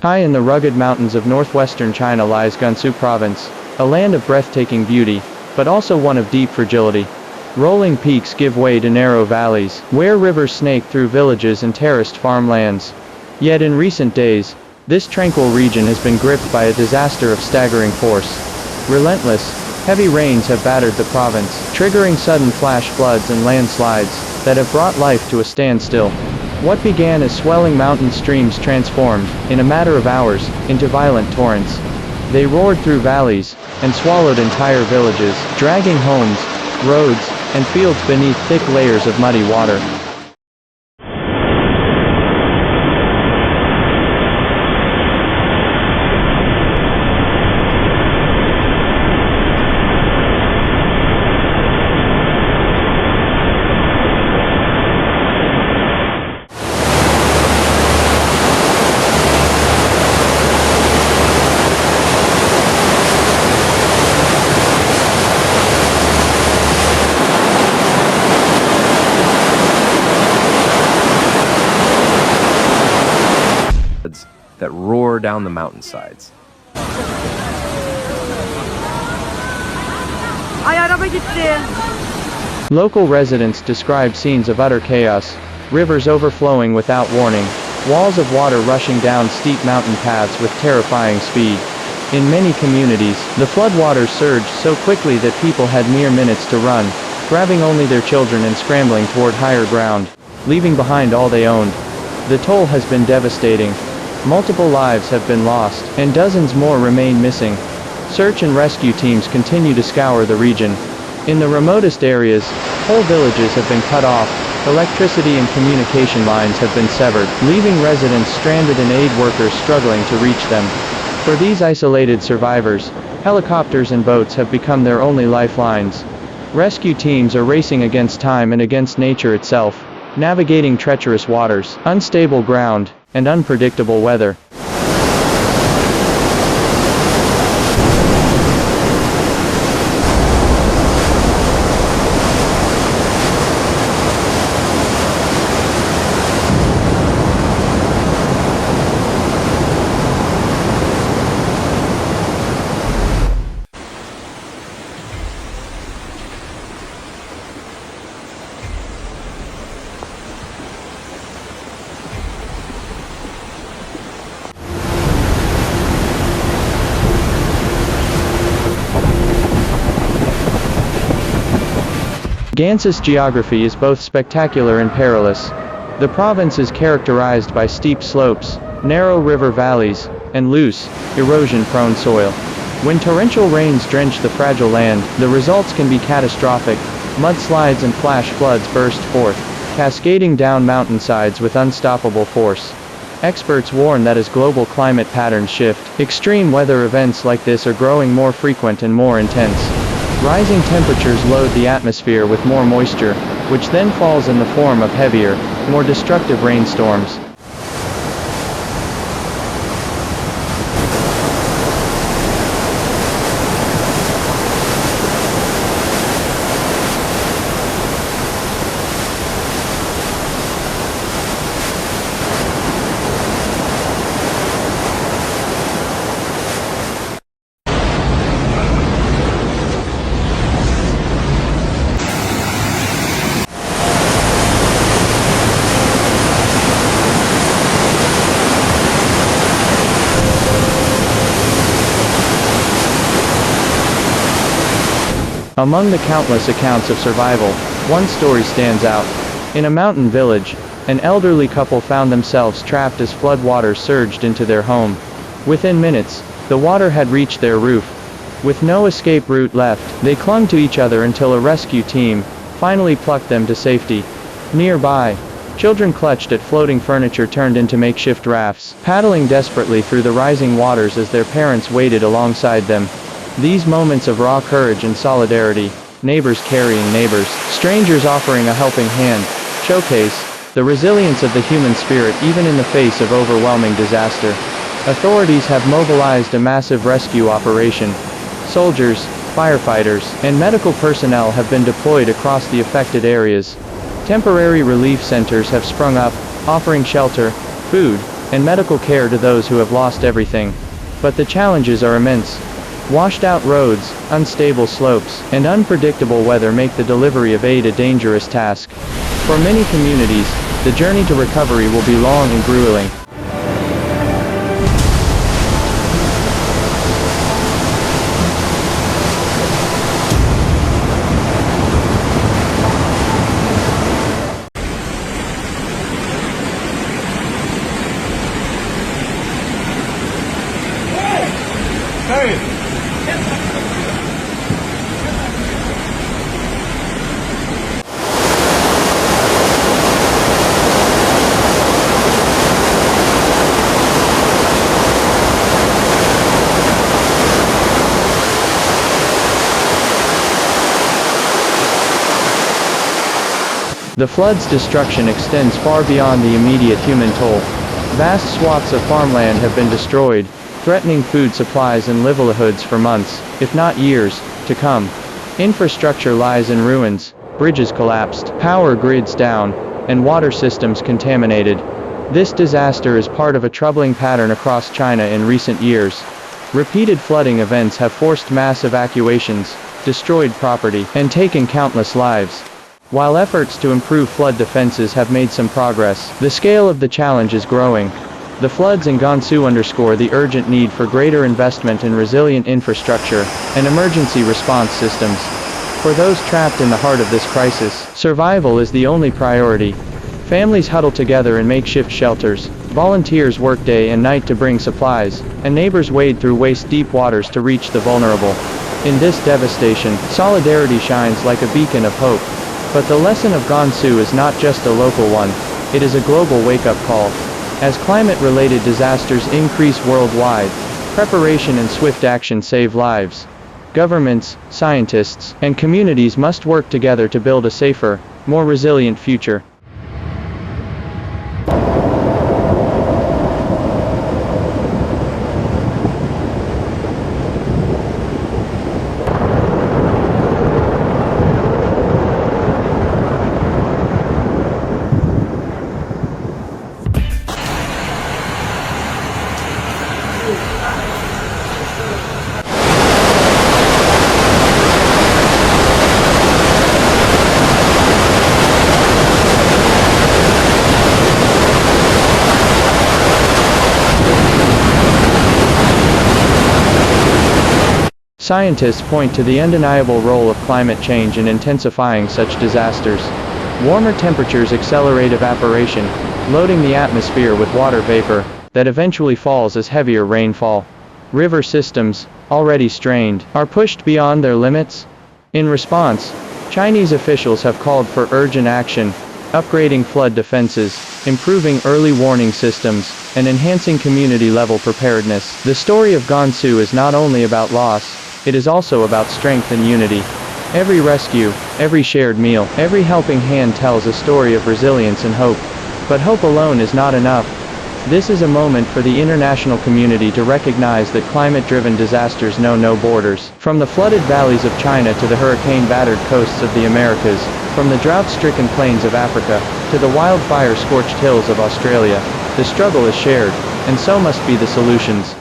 High in the rugged mountains of northwestern China lies Gansu Province, a land of breathtaking beauty, but also one of deep fragility. Rolling peaks give way to narrow valleys, where rivers snake through villages and terraced farmlands. Yet in recent days, this tranquil region has been gripped by a disaster of staggering force. Relentless, heavy rains have battered the province, triggering sudden flash floods and landslides that have brought life to a standstill. What began as swelling mountain streams transformed, in a matter of hours, into violent torrents. They roared through valleys and swallowed entire villages, dragging homes, roads, and fields beneath thick layers of muddy water. That roar down the mountainsides. Ay araba gitti. Local residents describe scenes of utter chaos, rivers overflowing without warning, walls of water rushing down steep mountain paths with terrifying speed. In many communities, the floodwaters surged so quickly that people had mere minutes to run, grabbing only their children and scrambling toward higher ground, leaving behind all they owned. The toll has been devastating. Multiple lives have been lost, and dozens more remain missing. Search and rescue teams continue to scour the region. In the remotest areas, whole villages have been cut off, electricity and communication lines have been severed, leaving residents stranded and aid workers struggling to reach them. For these isolated survivors, helicopters and boats have become their only lifelines. Rescue teams are racing against time and against nature itself, navigating treacherous waters, unstable ground, and unpredictable weather. Gansu's geography is both spectacular and perilous. The province is characterized by steep slopes, narrow river valleys, and loose, erosion-prone soil. When torrential rains drench the fragile land, the results can be catastrophic. Mudslides and flash floods burst forth, cascading down mountainsides with unstoppable force. Experts warn that as global climate patterns shift, extreme weather events like this are growing more frequent and more intense. Rising temperatures load the atmosphere with more moisture, which then falls in the form of heavier, more destructive rainstorms. Among the countless accounts of survival, one story stands out. In a mountain village, an elderly couple found themselves trapped as floodwaters surged into their home. Within minutes, the water had reached their roof. With no escape route left, they clung to each other until a rescue team finally plucked them to safety. Nearby, children clutched at floating furniture turned into makeshift rafts, paddling desperately through the rising waters as their parents waited alongside them. These moments of raw courage and solidarity, neighbors carrying neighbors, strangers offering a helping hand, showcase the resilience of the human spirit even in the face of overwhelming disaster. Authorities have mobilized a massive rescue operation. Soldiers, firefighters, and medical personnel have been deployed across the affected areas. Temporary relief centers have sprung up, offering shelter, food, and medical care to those who have lost everything. But the challenges are immense. Washed-out roads, unstable slopes, and unpredictable weather make the delivery of aid a dangerous task. For many communities, the journey to recovery will be long and grueling. The flood's destruction extends far beyond the immediate human toll. Vast swaths of farmland have been destroyed, threatening food supplies and livelihoods for months, if not years, to come. Infrastructure lies in ruins, bridges collapsed, power grids down, and water systems contaminated. This disaster is part of a troubling pattern across China in recent years. Repeated flooding events have forced mass evacuations, destroyed property, and taken countless lives. While efforts to improve flood defenses have made some progress, the scale of the challenge is growing. The floods in Gansu underscore the urgent need for greater investment in resilient infrastructure and emergency response systems. For those trapped in the heart of this crisis, survival is the only priority. Families huddle together in makeshift shelters, volunteers work day and night to bring supplies, and neighbors wade through waist-deep waters to reach the vulnerable. In this devastation, solidarity shines like a beacon of hope. But the lesson of Gansu is not just a local one, it is a global wake-up call. As climate-related disasters increase worldwide, preparation and swift action save lives. Governments, scientists, and communities must work together to build a safer, more resilient future. Scientists point to the undeniable role of climate change in intensifying such disasters. Warmer temperatures accelerate evaporation, loading the atmosphere with water vapor that eventually falls as heavier rainfall. River systems, already strained, are pushed beyond their limits. In response, Chinese officials have called for urgent action, upgrading flood defenses, improving early warning systems, and enhancing community-level preparedness. The story of Gansu is not only about loss, it is also about strength and unity. Every rescue, every shared meal, every helping hand tells a story of resilience and hope. But hope alone is not enough. This is a moment for the international community to recognize that climate-driven disasters know no borders. From the flooded valleys of China to the hurricane-battered coasts of the Americas, from the drought-stricken plains of Africa to the wildfire-scorched hills of Australia, the struggle is shared, and so must be the solutions.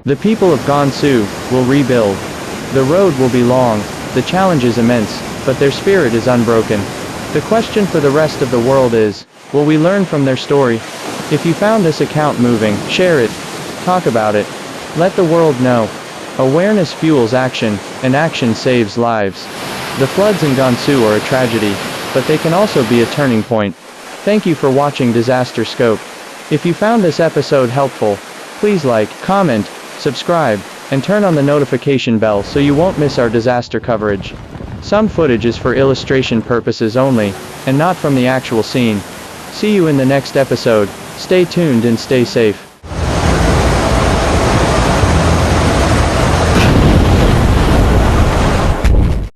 The people of Gansu will rebuild. The road will be long, the challenge is immense, but their spirit is unbroken. The question for the rest of the world is, will we learn from their story? If you found this account moving, share it. Talk about it. Let the world know. Awareness fuels action, and action saves lives. The floods in Gansu are a tragedy, but they can also be a turning point. Thank you for watching Disaster Scope. If you found this episode helpful, please like, comment, subscribe, and turn on the notification bell so you won't miss our disaster coverage. Some footage is for illustration purposes only, and not from the actual scene. See you in the next episode. Stay tuned and stay safe.